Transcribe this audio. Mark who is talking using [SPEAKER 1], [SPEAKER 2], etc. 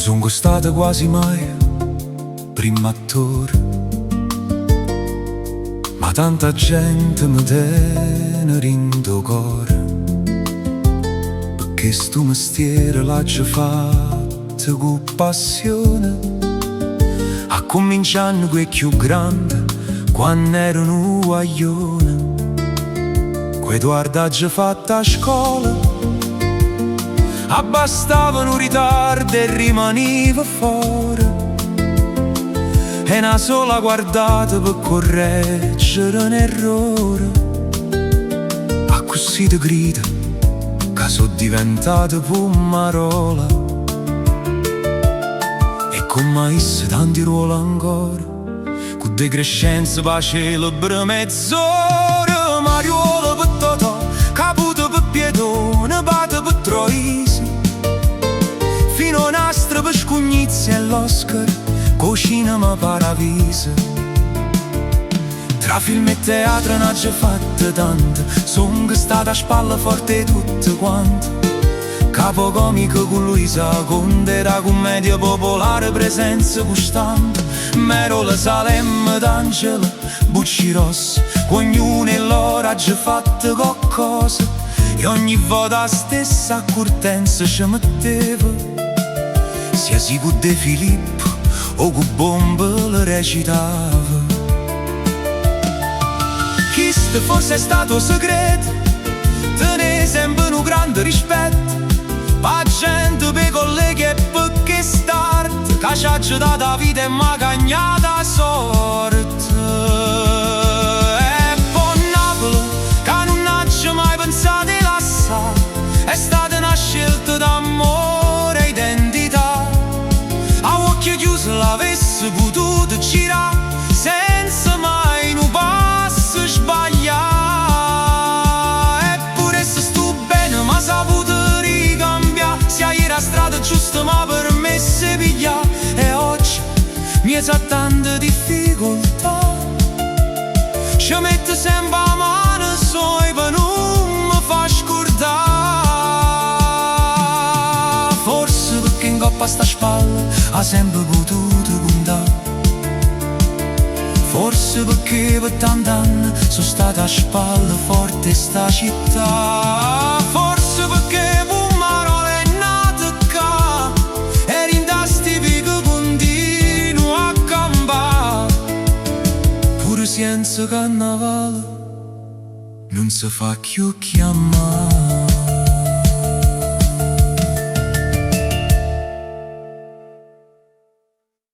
[SPEAKER 1] sono stato quasi mai primo attore, ma tanta gente mi tiene rindo cuore, perché sto mestiere l'ha già fatto con passione. A cominciare quel più grande, quando ero un guaglione, quei guardaggi fatti a scuola, abbastavano un ritardo e rimaniva fuori, e una sola guardata per correggere un errore. A così ti grida che sono diventata pumarola, e con mais tanti ruoli ancora, con decrescenza per celebre mezz'ora. Mariuola per Totò, caputo per Pietone, pate per Troisi, fino a nastro per Scugnizzi e l'Oscar, cucina ma paravisa. Tra film e teatro ne ho già fatte tante, sono stata a spalla forte tutte quante. Capo comico con Luisa Conte, da commedia popolare presenza costante. Merola, Salemme, d'Angela, Bucci Ross, ognuno e loro ha già fatto qualcosa, e ogni volta la stessa accortenza ci metteva, sia si con De Filippo o con Bombe le recitava. Questo forse è stato segreto, tenere sempre un grande rispetto pa' gente, pe' colleghi e perché start, che ci ha dato la vita e m'ha cagnata sorte. E poi Napoli, che non ha mai pensato di lasciare, è stata una scelta d'amore e identità. A occhio chiuso l'avesse potuto girare, senza mai un passo sbagliare. Eppure se sto bene ma saputo ricambiare, sia ieri a strada giusto ma per me se piglia. E oggi mi sa tante difficoltà, ci mette sempre la mano sopra per non mi fa scordare. Forse perché in coppa sta spalla ha sempre potuto contare, forse perché per tanti anni sono stata a spalla forte sta città, forse perché Pumarola è nata qua e rindasti che continuo a campare. Pure senza carnavale non si fa più chiamare.